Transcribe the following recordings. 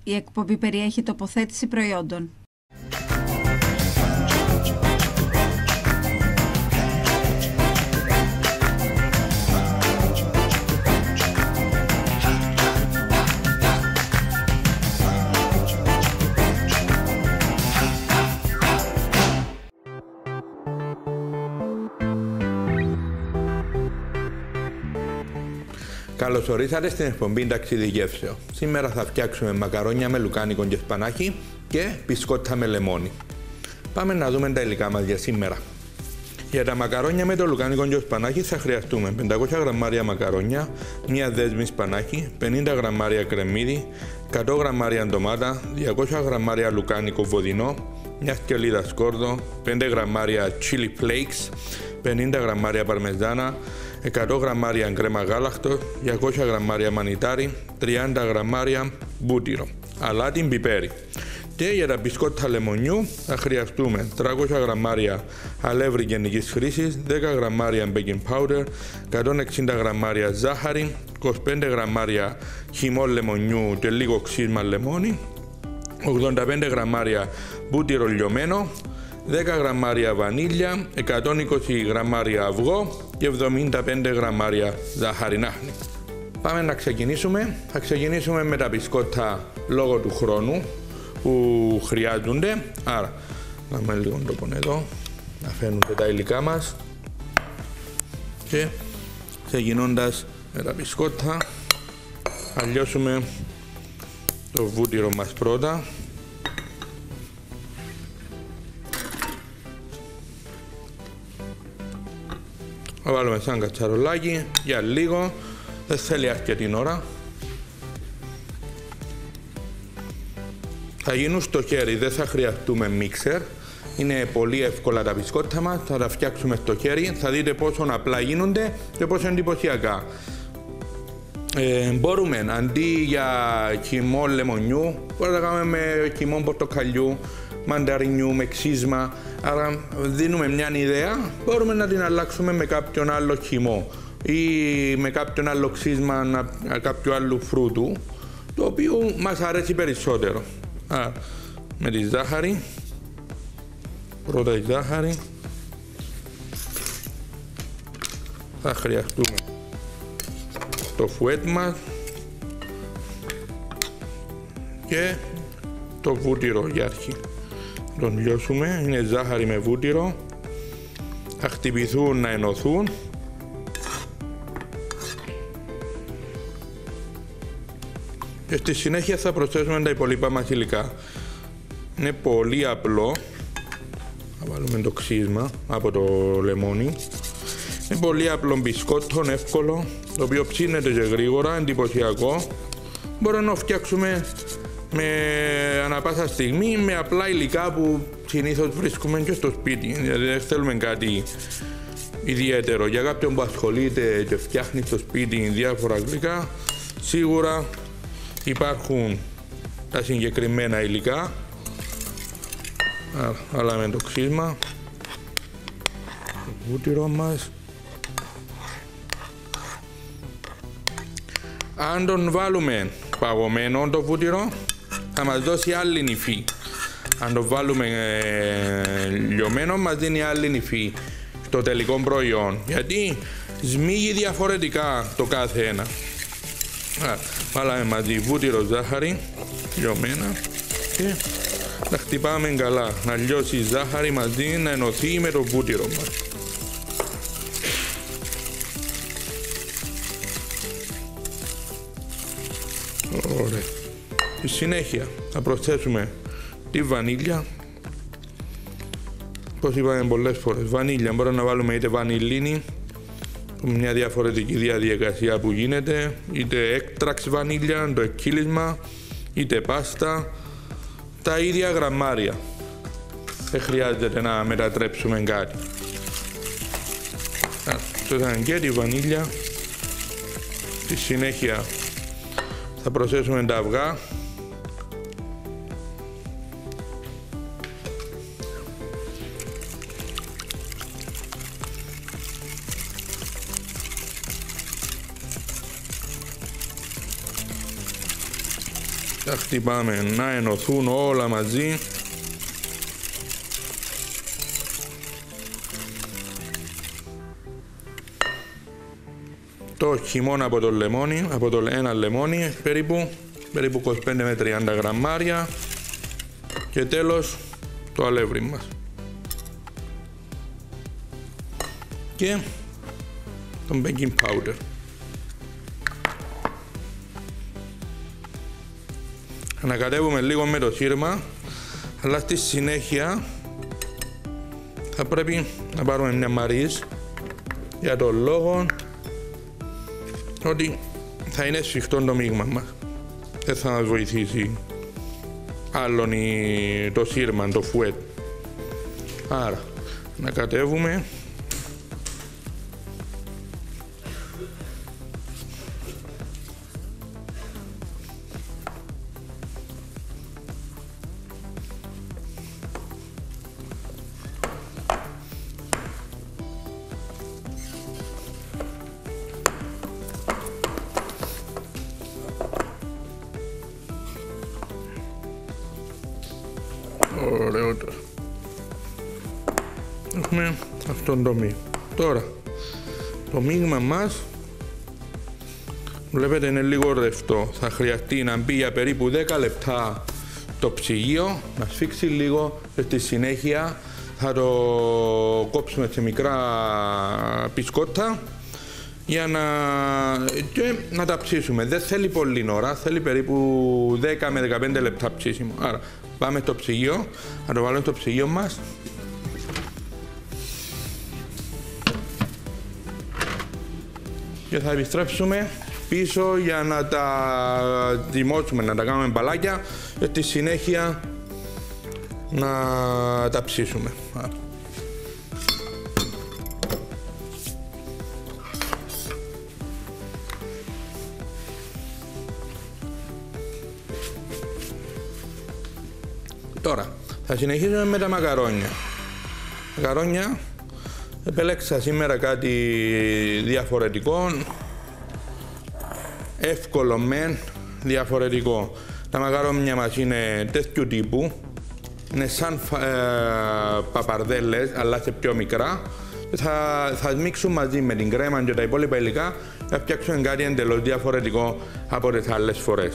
Η εκπομπή περιέχει τοποθέτηση προϊόντων. Καλώς ορίσατε στην εκπομπή Ταξίδι Γεύσεων. Σήμερα θα φτιάξουμε μακαρόνια με λουκάνικο και σπανάκι και μπισκότα με λεμόνι. Πάμε να δούμε τα υλικά μας για σήμερα. Για τα μακαρόνια με το λουκάνικο και σπανάκι θα χρειαστούμε 500 γραμμάρια μακαρόνια, μια δέσμη σπανάκι, 50 γραμμάρια κρεμμύδι, 100 γραμμάρια ντομάτα, 200 γραμμάρια λουκάνικο βοδινό, μια σκελίδα σκόρδο, 5 γραμμάρια chili flakes, 50 γραμμάρια παρμεζάνα, 100 γραμμάρια κρέμα γάλακτος, 200 γραμμάρια μανιτάρι, 30 γραμμάρια μπούτυρο, αλάτι, πιπέρι. Και για τα μπισκότα λεμονιού θα χρειαστούμε 300 γραμμάρια αλεύρι γενικής χρήσης, 10 γραμμάρια baking powder, 160 γραμμάρια ζάχαρη, 25 γραμμάρια χυμό λεμονιού και λίγο ξύσμα λεμόνι, 85 γραμμάρια μπούτυρο λιωμένο, 10 γραμμάρια βανίλια, 120 γραμμάρια αυγό και 75 γραμμάρια ζαχαρινάχνη. Πάμε να ξεκινήσουμε. Θα ξεκινήσουμε με τα μπισκότα λόγω του χρόνου που χρειάζονται. Άρα, να με λίγο το πόνο εδώ, να φαίνονται τα υλικά μας. Και ξεκινώντας με τα μπισκότα, θα λιώσουμε το βούτυρο μας πρώτα. Θα βάλουμε σαν κατσαρολάκι για λίγο, δεν θέλει αρκετή ώρα. Θα γίνουν στο χέρι, δεν θα χρειαστούμε μίξερ. Είναι πολύ εύκολα τα μπισκότα μας, θα τα φτιάξουμε στο χέρι, θα δείτε πόσο απλά γίνονται και πόσο εντυπωσιακά. Μπορούμε αντί για χυμό λεμονιού, μπορούμε να κάνουμε με χυμό πορτοκαλιού, μανταρινιού, με ξύσμα. Άρα δίνουμε μια ιδέα, μπορούμε να την αλλάξουμε με κάποιον άλλο χυμό ή με κάποιον άλλο ξύσμα κάποιου άλλου φρούτου, το οποίο μας αρέσει περισσότερο. Άρα, με τη ζάχαρη, πρώτα η ζάχαρη, θα χρειαστούμε το φουέτ μας και το βούτυρο για αρχή. Τον λιώσουμε, είναι ζάχαρη με βούτυρο, θα χτυπηθούν να ενωθούν. Και στη συνέχεια θα προσθέσουμε τα υπολείπα μας υλικά. Είναι πολύ απλό, θα βάλουμε το ξύσμα από το λεμόνι. Είναι πολύ απλό μπισκότο, εύκολο, το οποίο ψήνεται και γρήγορα, εντυπωσιακό. Μπορούμε να φτιάξουμε με ανά πάσα στιγμή με απλά υλικά που συνήθως βρίσκουμε και στο σπίτι. Δηλαδή δεν θέλουμε κάτι ιδιαίτερο. Για κάποιον που ασχολείται και φτιάχνει στο σπίτι διάφορα γλυκά, σίγουρα υπάρχουν τα συγκεκριμένα υλικά. Αλλά με το ξύσμα, το βούτυρο μας. Αν τον βάλουμε παγωμένο το βούτυρο, θα μας δώσει άλλη νυφή. Αν το βάλουμε λιωμένο, μας δίνει άλλη νυφή στο τελικό προϊόν. Γιατί σμίγει διαφορετικά το κάθε ένα. Βάλαμε μαζί βούτυρο, ζάχαρη, λιωμένα και τα χτυπάμε καλά. Να λιώσει η ζάχαρη μαζί, να ενωθεί με το βούτυρο μας. Ωραία. Στη συνέχεια θα προσθέσουμε τη βανίλια. Όπως είπαμε πολλές φορές, βανίλια μπορούμε να βάλουμε είτε βανιλίνη, μια διαφορετική διαδικασία που γίνεται, είτε έκτραξ βανίλια, το εκκύλισμα, είτε πάστα, τα ίδια γραμμάρια. Δεν χρειάζεται να μετατρέψουμε κάτι. Προσθέσαμε και τη βανίλια. Στη συνέχεια θα προσθέσουμε τα αυγά. Τα χτυπάμε να ενωθούν όλα μαζί. Το χυμώνα από το λεμόνι, από το ένα λεμόνι περίπου 25 με 30 γραμμάρια. Και τέλος το αλεύρι μας. Και το baking powder. Ανακατεύουμε λίγο με το σύρμα, αλλά στη συνέχεια θα πρέπει να πάρουμε μια μαρίζ για τον λόγο ότι θα είναι σφιχτό το μείγμα μας. Δεν θα μας βοηθήσει άλλον το σύρμα, το φουέτ. Άρα, ανακατεύουμε. Ωραιότερο. Έχουμε αυτόν το μείγμα. Τώρα, το μείγμα μας βλέπετε είναι λίγο ρευστό. Θα χρειαστεί να μπει για περίπου 10 λεπτά το ψυγείο, να σφίξει λίγο και στη συνέχεια θα το κόψουμε σε μικρά πισκότα για να τα ψήσουμε. Δεν θέλει πολύ ώρα, θέλει περίπου 10 με 15 λεπτά ψήσιμο. Άρα πάμε στο ψυγείο, θα το βάλουμε στο ψυγείο μας. Και θα επιστρέψουμε πίσω για να τα δημόσουμε, να τα κάνουμε μπαλάκια και στη συνέχεια να τα ψήσουμε. Τώρα, θα συνεχίσουμε με τα μακαρόνια. Μακαρόνια, επέλεξα σήμερα κάτι διαφορετικό, εύκολο μεν, διαφορετικό. Τα μακαρόνια μας είναι τέτοιου τύπου, είναι σαν παπαρδέλες, αλλά σε πιο μικρά. Θα μίξουμε μαζί με την κρέμα και τα υπόλοιπα υλικά, θα φτιάξουμε κάτι εντελώς διαφορετικό από τις άλλες φορές.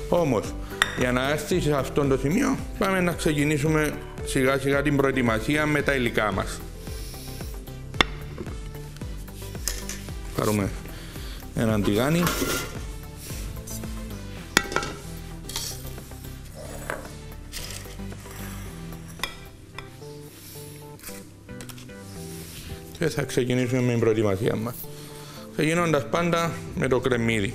Όμως, για να έρθει σε αυτό το σημείο, πάμε να ξεκινήσουμε σιγά σιγά την προετοιμασία με τα υλικά μας. Πάρουμε έναν τηγάνι. Και θα ξεκινήσουμε με την προετοιμασία μας. Ξεκινώντας πάντα με το κρεμμύδι.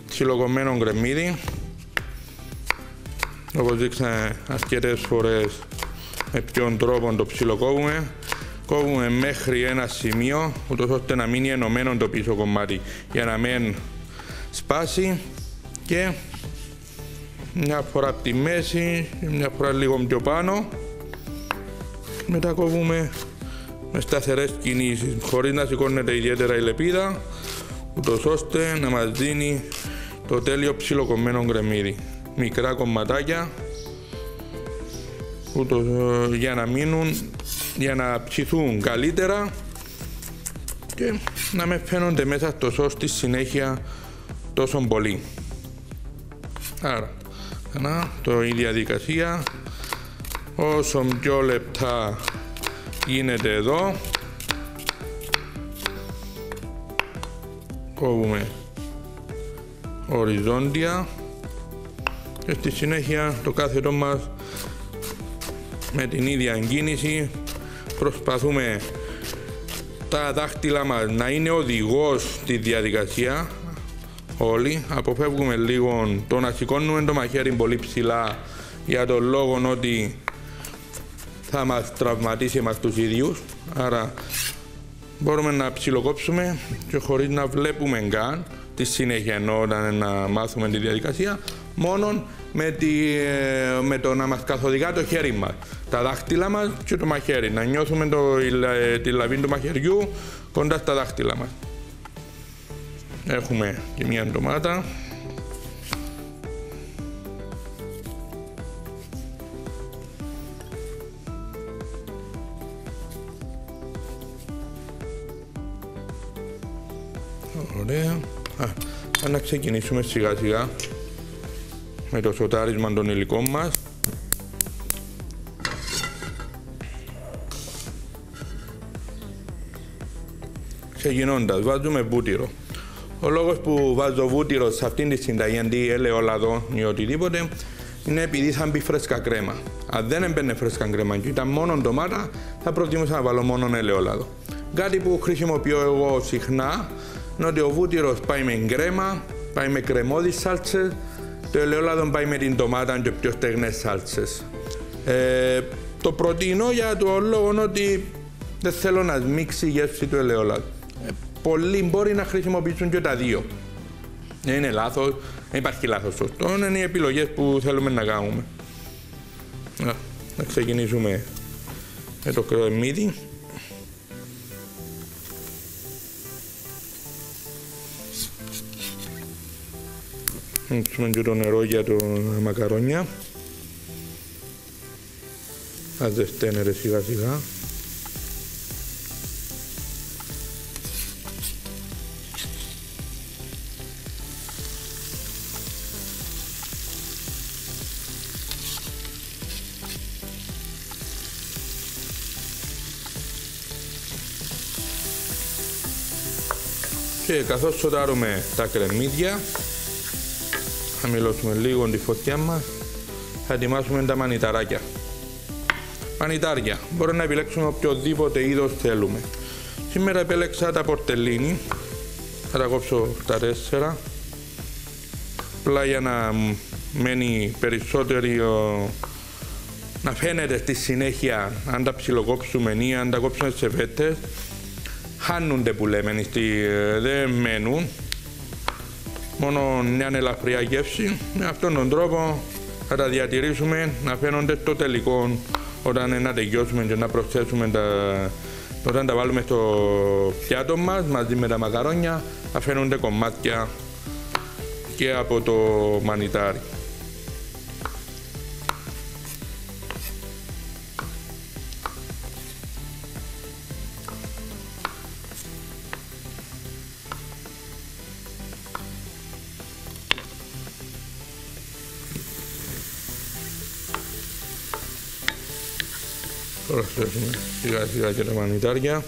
Ψιλοκομμένο κρεμμύδι, όπως δείξαμε αρκετές φορές με ποιον τρόπο το ψιλοκόβουμε. Κόβουμε μέχρι ένα σημείο, ούτως ώστε να μείνει ενωμένο το πίσω κομμάτι για να μην σπάσει, και μια φορά από τη μέση, μια φορά λίγο πιο πάνω. Μετά κόβουμε με σταθερές κινήσεις, χωρίς να σηκώνεται ιδιαίτερα η λεπίδα, ούτως ώστε να μας δίνει το τέλειο ψιλοκομμένο κρεμμύδι. Μικρά κομματάκια, ούτως, για να μείνουν, για να ψηθούν καλύτερα και να με φαίνονται μέσα στο σως στη συνέχεια τόσο πολύ. Άρα, η διαδικασία όσο πιο λεπτά γίνεται εδώ, κόβουμε οριζόντια και στη συνέχεια το κάθετο μας με την ίδια κίνηση προσπαθούμε τα δάχτυλα μας να είναι οδηγός στη διαδικασία όλοι. Αποφεύγουμε λίγο το να σηκώνουμε το μαχαίρι πολύ ψηλά για τον λόγο ότι θα μας τραυματίσει εμάς τους ίδιους. Άρα μπορούμε να ψιλοκόψουμε και χωρίς να βλέπουμε καν τη συνέχεια, ενώ όταν να μάθουμε τη διαδικασία, μόνο με το να μας καθοδηγά το χέρι μας, τα δάχτυλα μας και το μαχαίρι. Να νιώθουμε τη λαβή του μαχαιριού κοντά στα δάχτυλα μας. Έχουμε και μια ντομάτα. Ωραία. Να ξεκινήσουμε σιγά σιγά με το σοτάρισμα των υλικών μας. Ξεκινώντας, βάζουμε βούτυρο. Ο λόγος που βάζω βούτυρο σε αυτήν τη συνταγή αντί ελαιόλαδο ή οτιδήποτε είναι επειδή θα μπει φρέσκα κρέμα. Αν δεν έμπαινε φρέσκα κρέμα και ήταν μόνο ντομάτα, θα προτιμούσα να βάλω μόνο ελαιόλαδο. Κάτι που χρησιμοποιώ εγώ συχνά είναι ότι ο βούτυρος πάει με κρέμα, πάει με κρεμώδεις σάλτσες, το ελαιόλαδο πάει με την ντομάτα και πιο στεγνές σάλτσες. Το προτείνω για το λόγο ότι δεν θέλω να σμίξει η γεύση του ελαιόλαδου. Πολλοί μπορεί να χρησιμοποιήσουν και τα δύο. Δεν είναι λάθος, δεν υπάρχει λάθος σωστό, είναι οι επιλογές που θέλουμε να κάνουμε. Να ξεκινήσουμε με το κρεμμύδι. Ρίξουμε και το νερό για τα μακαρόνια. Θα ζεσταίνεται σιγά σιγά. Και καθώς σοτάρουμε τα κρεμμύδια, θα χαμηλώσουμε λίγο τη φωτιά μας, θα ετοιμάσουμε τα μανιταράκια. Μανιτάρια, μπορεί να επιλέξουμε οποιοδήποτε είδος θέλουμε. Σήμερα επέλεξα τα πορτελίνι, θα τα κόψω τα 4, απλά για να μένει περισσότερο, να φαίνεται στη συνέχεια αν τα ψιλοκόψουμε ή αν τα κόψουμε σε φέτες. Χάνονται που λέμε, δεν μένουν, μόνο μια ελαφριά γεύση. Με αυτόν τον τρόπο θα τα διατηρήσουμε να φαίνονται στο τελικό όταν να τελειώσουμε και να προσθέσουμε όταν τα βάλουμε στο πιάτο μας μαζί με τα μακαρόνια, θα φαίνονται κομμάτια και από το μανιτάρι. Προσθέσουμε σιγά σιγά και τα μανιτάρια.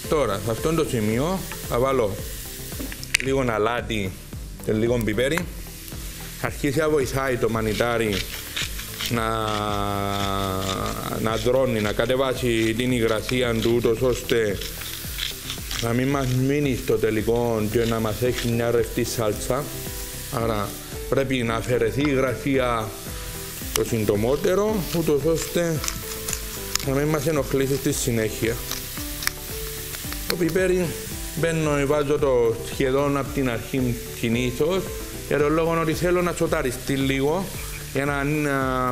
Τώρα, σε αυτό το σημείο θα βάλω λίγο αλάτι και λίγο πιπέρι. Αρχίσει να βοηθάει το μανιτάρι να δρώνει, να κατεβάσει την υγρασία του, ούτως ώστε να μην μας μείνει στο τελικό και να μας έχει μια ρευστή σάλτσα. Άρα πρέπει να αφαιρεθεί η υγρασία το συντομότερο, ούτως ώστε να μην μας ενοχλήσει στη συνέχεια. Το πιπέρι βάζω το σχεδόν από την αρχή συνήθως, για τον λόγο ότι θέλω να σοταριστεί λίγο για να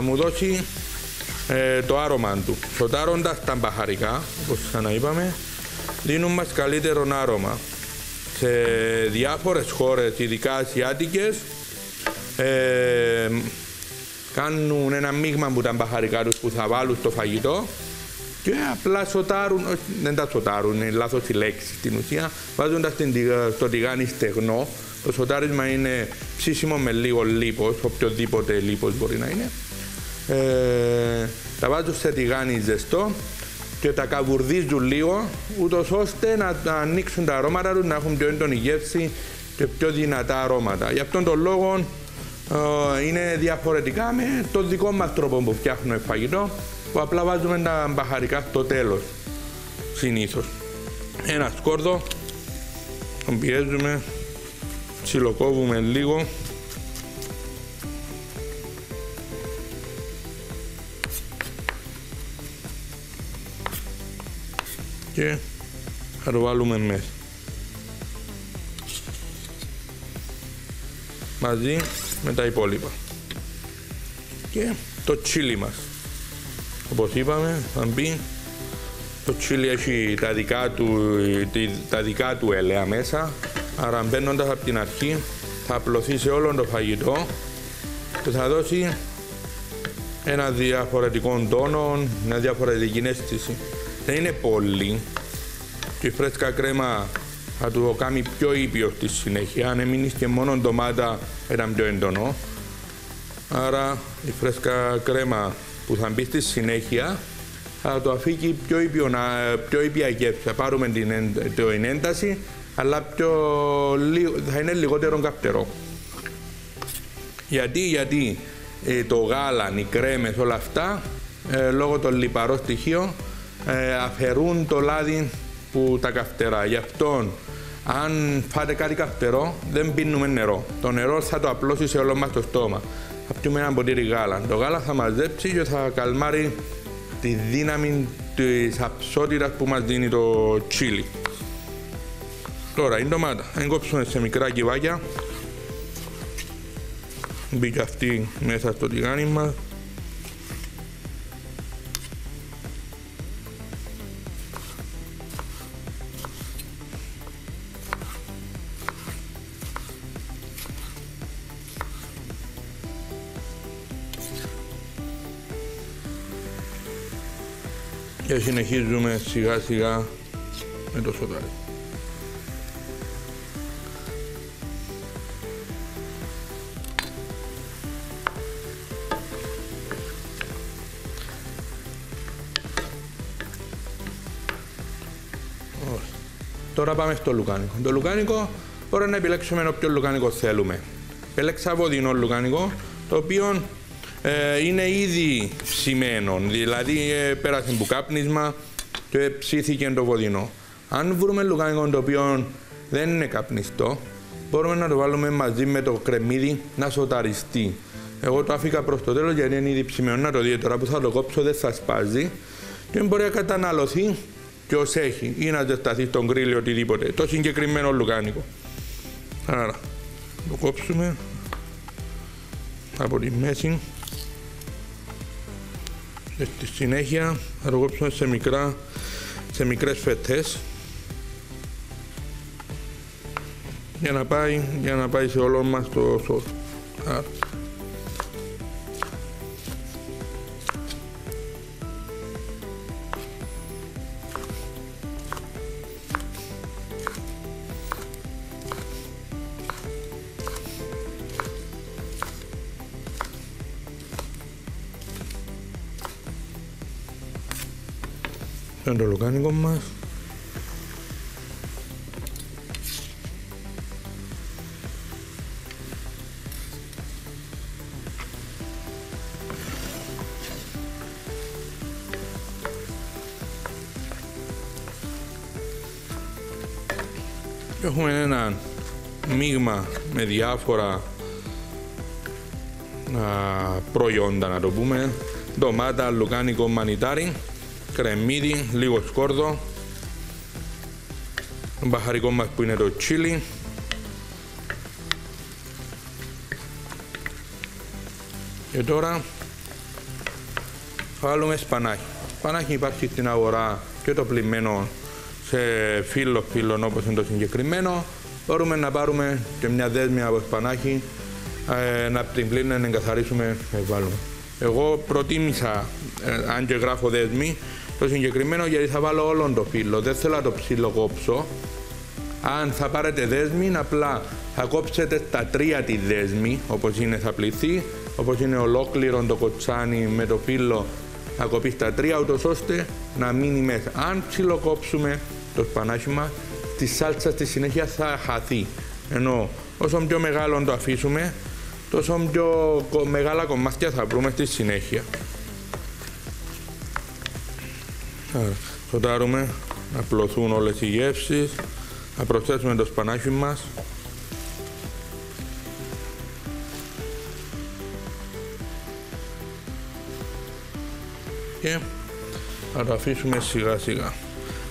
μου δώσει το άρωμα του. Σοτάροντας τα μπαχαρικά, όπως ξαναείπαμε, δίνουν μας καλύτερο άρωμα. Σε διάφορες χώρες, ειδικά ασιάτικες, κάνουν ένα μείγμα που τα μπαχαρικά τους που θα βάλουν στο φαγητό και απλά σοτάρουν, δεν τα σοτάρουν, είναι λάθος η λέξη στην ουσία, βάζοντας στο τηγάνι στεγνό. Το σοτάρισμα είναι ψήσιμο με λίγο λίπος, οποιοδήποτε λίπος μπορεί να είναι. Τα βάζουν σε τηγάνι ζεστό και τα καβουρδίζουν λίγο, ούτως ώστε να ανοίξουν τα αρώματα τους, να έχουν πιο έντονη γεύση και πιο δυνατά αρώματα. Γι' αυτόν τον λόγο είναι διαφορετικά με τον δικό μας τρόπο που φτιάχνουμε φαγητό, που απλά βάζουμε τα μπαχαρικά στο τέλος, συνήθως. Ένα σκόρδο, τον πιέζουμε Ψιλοκόβουμε λίγο. Και θα το βάλουμε μέσα. Μαζί με τα υπόλοιπα. Και το τσίλι μας. Όπως είπαμε, θα μπει. Το τσίλι έχει τα δικά του έλαια μέσα. Άρα μπαίνοντας από την αρχή θα απλωθεί σε όλο το φαγητό και θα δώσει ένα διαφορετικό τόνο, μια διαφορετική αίσθηση. Δεν είναι πολύ και η φρέσκα κρέμα θα του κάνει πιο ήπιο στη συνέχεια. Αν έμεινες και μόνο ντομάτα ήταν πιο έντονο. Άρα η φρέσκα κρέμα που θα μπει στη συνέχεια θα το αφήσει πιο ήπια γεύση. Θα πάρουμε την ένταση, αλλά θα είναι λιγότερο καυτερό. Γιατί το γάλα, οι κρέμες, όλα αυτά, λόγω των λιπαρών στοιχείων, αφαιρούν το λάδι που τα καυτερά. Γι' αυτό, αν φάτε κάτι καυτερό, δεν πίνουμε νερό. Το νερό θα το απλώσει σε όλο μας το στόμα. Θα πιούμε ένα ποτήρι γάλα. Το γάλα θα μαζέψει και θα καλμάρει τη δύναμη της αψότητας που μας δίνει το τσίλι. Τώρα η ντομάτα θα κόψουμε σε μικρά κυβάκια. Μπήκε αυτή μέσα στο τηγάνι μας. Και συνεχίζουμε σιγά σιγά με το σοτάρι. Τώρα πάμε στο λουκάνικο. Το λουκάνικο μπορεί να επιλέξουμε όποιο λουκάνικο θέλουμε. Επέλεξα βοδινό λουκάνικο, το οποίο είναι ήδη ψημένο, δηλαδή πέρασε που κάπνισμα και ψήθηκε το βοδινό. Αν βρούμε λουκάνικο το οποίο δεν είναι καπνιστό, μπορούμε να το βάλουμε μαζί με το κρεμμύδι να σοταριστεί. Εγώ το άφηκα προς το τέλος γιατί είναι ήδη ψημένο. Να το δείτε τώρα που θα το κόψω, δεν θα σπάζει και μπορεί να καταναλωθεί και ως έχει ή να ζεσταθεί στον γκρίλ ή οτιδήποτε. Το συγκεκριμένο λουκάνικο. Άρα το κόψουμε από τη μέση και στη συνέχεια θα το κόψουμε σε μικρές φετές για να πάει σε όλο μας το σως. Είναι το λουκάνικο μας. Έχουμε ένα μείγμα με διάφορα προϊόντα, να το πούμε. Ντομάτα, λουκάνικο, μανιτάρι, κρεμμύδι, λίγο σκόρδο, το μπαχαρικό μας που είναι το τσίλι, και τώρα θα βάλουμε σπανάκι. Σπανάκι υπάρχει στην αγορά και το πλυμμένο σε φύλλο όπως είναι το συγκεκριμένο. Μπορούμε να πάρουμε και μια δέσμη από σπανάκι, να την πλύνουμε, να εγκαθαρίσουμε και βάλουμε. Εγώ προτίμησα, αν και γράφω δέσμη, το συγκεκριμένο γιατί θα βάλω όλο το φύλλο. Δεν θέλω να το ψιλοκόψω. Αν θα πάρετε δέσμη, απλά θα κόψετε τα τρία τη δέσμη, όπως είναι θα πληθεί, όπως είναι ολόκληρο το κοτσάνι με το φύλλο, θα κοπεί στα τρία, ούτως ώστε να μείνει μέσα. Αν ψιλοκόψουμε το σπανάκι μας, τη σάλτσα στη συνέχεια θα χαθεί. Ενώ όσο πιο μεγάλο το αφήσουμε, τόσο πιο μεγάλα κομμάτια θα βρούμε στη συνέχεια. Σοτάρουμε, να πλωθούν όλες οι γεύσεις, να προσθέσουμε το σπανάκι μας. Και θα το αφήσουμε σιγά σιγά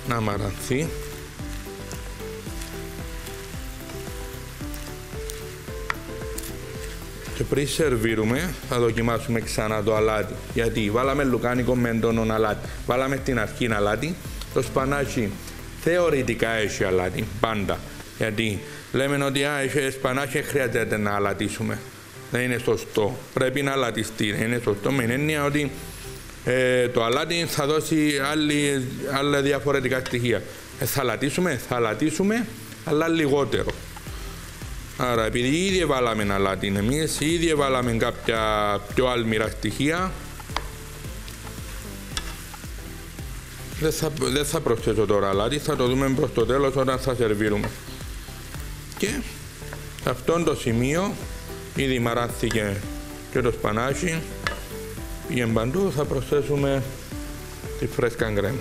να μαρανθεί. Και πριν σερβίρουμε θα δοκιμάσουμε ξανά το αλάτι. Γιατί βάλαμε λουκάνικο με έντονο αλάτι. Βάλαμε την αρχή αλάτι. Το σπανάκι θεωρητικά έχει αλάτι πάντα. Γιατί λέμε ότι έχει σπανάκι, χρειάζεται να αλατίσουμε. Δεν είναι σωστό. Πρέπει να αλατιστεί. Δεν είναι σωστό με έννοια ότι το αλάτι θα δώσει άλλα διαφορετικά στοιχεία. Θα αλατίσουμε, αλλά λιγότερο. Άρα, επειδή ήδη βάλαμε αλάτι εμείς, ήδη βάλαμε κάποια πιο άλμυρα στοιχεία, δεν θα προσθέσω τώρα αλάτι, θα το δούμε προς το τέλος όταν θα σερβίρουμε. Και σε αυτόν το σημείο, ήδη μαράνθηκε και το σπανάκι, πήγε παντού, θα προσθέσουμε τη φρέσκα κρέμα.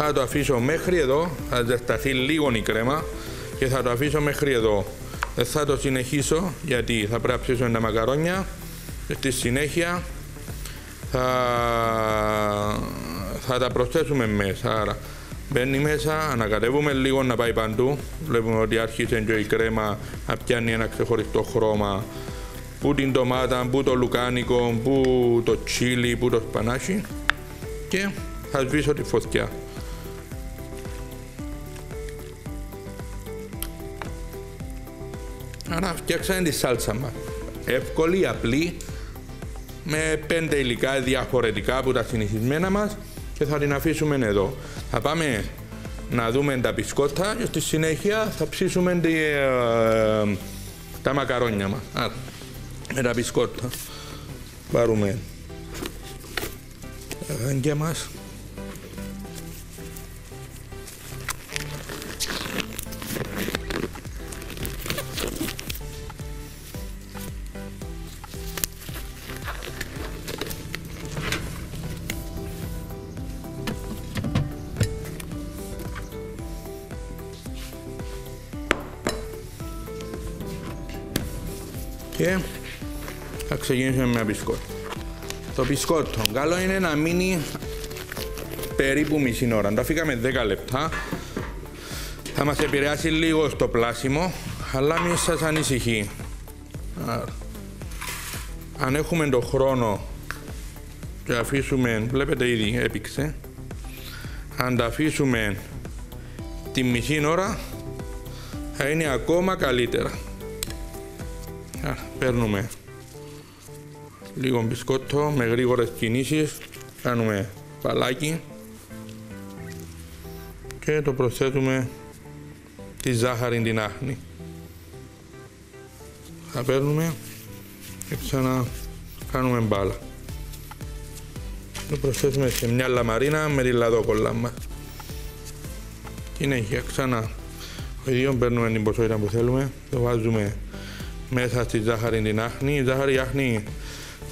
Θα το αφήσω μέχρι εδώ, θα ζεσταθεί λίγο η κρέμα και θα το αφήσω μέχρι εδώ. Δεν θα το συνεχίσω γιατί θα πρέπει να ψήσουμε τα μακαρόνια και στη συνέχεια θα τα προσθέσουμε μέσα. Άρα μπαίνει μέσα, ανακατεύουμε λίγο να πάει παντού. Βλέπουμε ότι άρχισε και η κρέμα να πιάνει ένα ξεχωριστό χρώμα. Που την ντομάτα, που το λουκάνικο, που το τσίλι, που το σπανάκι. Και θα σβήσω τη φωτιά. Άρα φτιάξαμε τη σάλτσα μας. Εύκολη, απλή, με 5 υλικά διαφορετικά από τα συνηθισμένα μας και θα την αφήσουμε εδώ. Θα πάμε να δούμε τα μπισκότα και στη συνέχεια θα ψήσουμε τα μακαρόνια μας. Άρα, με τα μπισκότα πάρουμε τα δέντια μας. Και θα ξεκινήσουμε με ένα μπισκότο. Το μπισκότο καλό είναι να μείνει περίπου μισή ώρα. Το αφήκαμε 10 λεπτά. Θα μας επηρεάσει λίγο στο πλάσιμο, αλλά μην σας ανησυχεί. Αν έχουμε τον χρόνο και αφήσουμε, βλέπετε ήδη έπηξε, αν τα αφήσουμε τη μισή ώρα θα είναι ακόμα καλύτερα. Παίρνουμε λίγο μπισκότο με γρήγορες κινήσεις, κάνουμε παλάκι και το προσθέτουμε τη ζάχαρη την άχνη. Θα παίρνουμε και ξανά κάνουμε μπάλα. Το προσθέτουμε σε μια λαμαρίνα με τη λαδόκολλα μας. Συνέχεια ξανά ο ίδιο παίρνουμε την ποσότητα που θέλουμε, το βάζουμε μέσα στη ζάχαρη την άχνη. Η ζάχαρη άχνη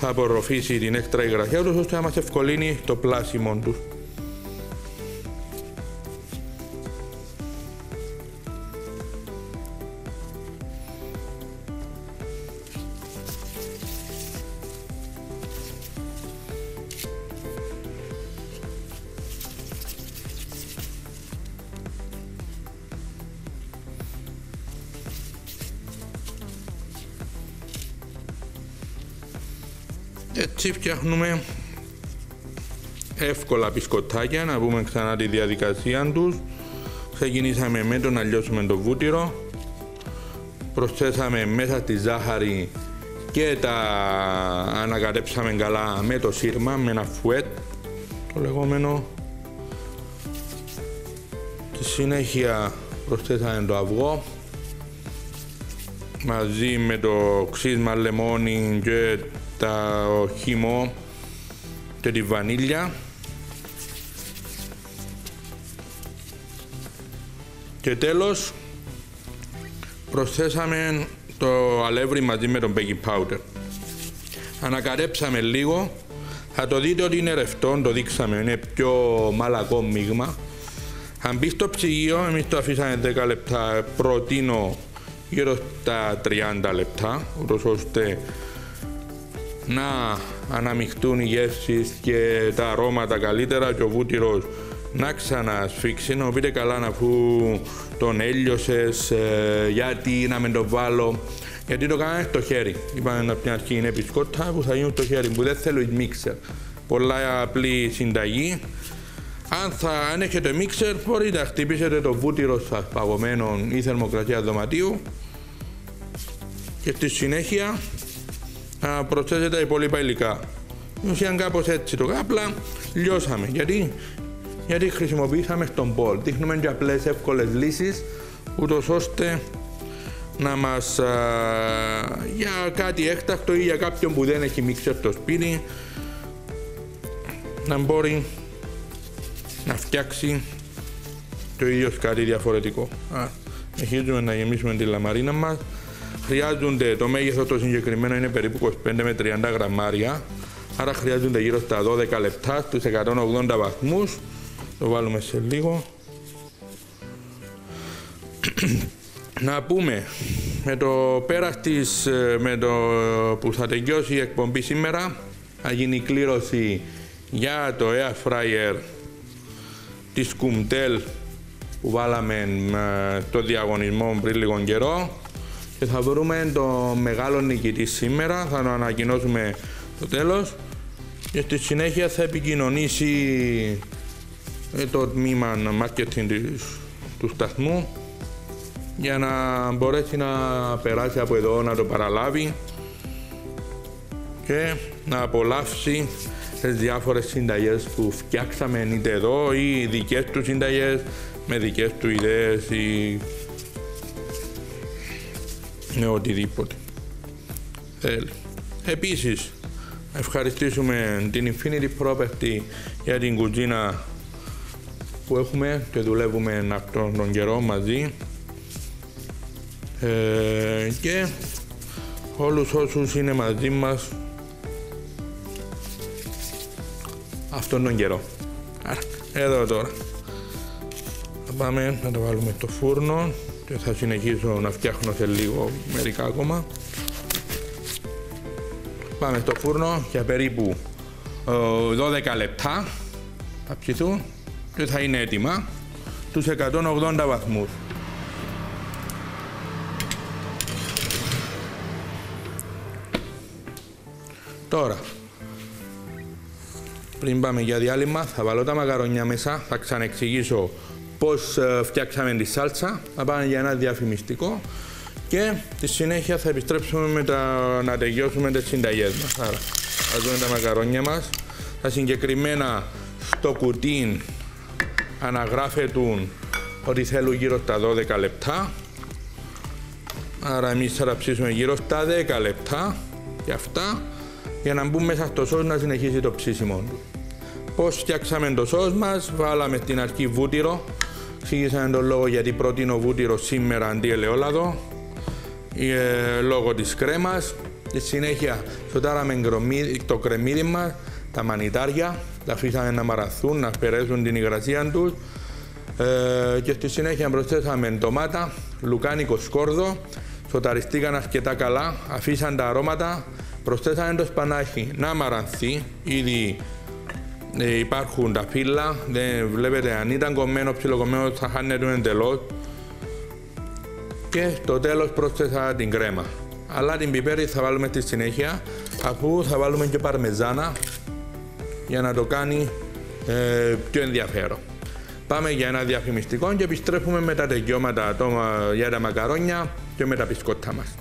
θα απορροφήσει την έξτρα υγρασία τους ώστε να μας ευκολύνει το πλάσιμο τους. Έτσι φτιάχνουμε εύκολα μπισκοτάκια. Να πούμε ξανά τη διαδικασία τους. Ξεκινήσαμε με το να λιώσουμε το βούτυρο. Προσθέσαμε μέσα τη ζάχαρη και τα ανακατέψαμε καλά με το σύρμα, με ένα φουέτ, το λεγόμενο. Στη συνέχεια προσθέσαμε το αυγό μαζί με το ξύσμα, λεμόνι και το χυμό και τη βανίλια και τέλος προσθέσαμε το αλεύρι μαζί με τον baking powder. Ανακατέψαμε λίγο, θα το δείτε ότι είναι ρευστό, το δείξαμε, είναι πιο μαλακό μείγμα. Αν μπει στο ψυγείο, εμείς το αφήσαμε 10 λεπτά, προτείνω γύρω στα 30 λεπτά, ούτως ώστε να αναμειχτούν οι γεύσεις και τα αρώματα καλύτερα και ο βούτυρος να ξανασφίξει. Να μου πείτε καλά, αφού τον έλειωσες, γιατί να με το βάλω, γιατί το κάνανε στο χέρι. Είπαμε από την αρχή είναι μπισκότα που θα γίνουν στο χέρι, που δεν θέλω μίξερ. Πολλά απλή συνταγή. Αν έχετε μίξερ, μπορείτε να χτυπήσετε το βούτυρο σας παγωμένο ή θερμοκρασία δωματίου και στη συνέχεια να προσθέσετε τα υπόλοιπα υλικά. Ουσιαν κάπως έτσι το απλά λιώσαμε. Γιατί χρησιμοποιήσαμε στον μπολ. Δείχνουμε και απλές εύκολες λύσεις, ούτως ώστε να μας για κάτι έκτακτο ή για κάποιον που δεν έχει μίξερ στο σπίτι να μπορεί να φτιάξει το ίδιο κάτι διαφορετικό. Αρχίζουμε να γεμίσουμε τη λαμαρίνα μας. Χρειάζονται, το μέγεθος το συγκεκριμένο είναι περίπου 25 με 30 γραμμάρια, άρα χρειάζονται γύρω στα 12 λεπτά στους 180 βαθμούς. Το βάλουμε σε λίγο. Να πούμε, με το πέρας της, που θα τελειώσει η εκπομπή σήμερα, θα γίνει η κλήρωση για το air fryer της Κουμτέλ που βάλαμε το διαγωνισμό πριν λίγο καιρό και θα βρούμε το μεγάλο νικητή σήμερα, θα το ανακοινώσουμε στο τέλος και στη συνέχεια θα επικοινωνήσει το τμήμα marketing του σταθμού για να μπορέσει να περάσει από εδώ, να το παραλάβει και να απολαύσει τις διάφορες συνταγές που φτιάξαμε είτε εδώ ή δικές του συνταγές με δικές του ιδέες ή με οτιδήποτε θέλει. Επίσης, ευχαριστήσουμε την Infinity Property για την κουζίνα που έχουμε και δουλεύουμε αυτόν τον καιρό μαζί και όλους όσους είναι μαζί μας αυτόν τον καιρό. Άρα, εδώ τώρα θα πάμε να το βάλουμε στο φούρνο και θα συνεχίσω να φτιάχνω σε λίγο μερικά ακόμα. Πάμε στο φούρνο για περίπου 12 λεπτά θα ψηθούν και θα είναι έτοιμα στους 180 βαθμούς. Τώρα, πριν πάμε για διάλειμμα, θα βάλω τα μακαρόνια μέσα, θα ξαναεξηγήσω πώς φτιάξαμε τη σάλτσα, θα πάμε για ένα διαφημιστικό και στη συνέχεια θα επιστρέψουμε να τελειώσουμε τις συνταγές μας. Άρα, θα δούμε τα μακαρόνια μας, τα συγκεκριμένα στο κουτί αναγράφεται ότι θέλουν γύρω στα 12 λεπτά. Άρα εμείς θα τα ψήσουμε γύρω στα 10 λεπτά και αυτά για να μπουν μέσα στο σως να συνεχίσει το ψήσιμο του. Πώς φτιάξαμε το σως μας, βάλαμε στην αρχή βούτυρο. Εξήγησαμε τον λόγο γιατί προτείνω βούτυρο σήμερα αντί ελαιόλαδο, λόγω της κρέμας. Στη συνέχεια σοτάραμε το κρεμμύδι μας, τα μανιτάρια, τα αφήσαμε να μαραθούν, να περάσουν την υγρασία τους και στη συνέχεια προσθέσαμε ντομάτα, λουκάνικο σκόρδο, σοταριστήκαν αρκετά καλά, αφήσαν τα αρώματα, προσθέσαμε το σπανάκι να μαρανθεί, ήδη υπάρχουν τα φύλλα, βλέπετε αν ήταν κομμένο, ψιλοκομμένο θα χάνεται εντελώς και στο τέλος πρόσθεσα την κρέμα. Αλλά την πιπέρι θα βάλουμε στη συνέχεια, αφού θα βάλουμε και παρμεζάνα για να το κάνει πιο ενδιαφέρον. Πάμε για ένα διαφημιστικό και επιστρέφουμε με τα τελειώματα για τα μακαρόνια και με τα μπισκότα μας.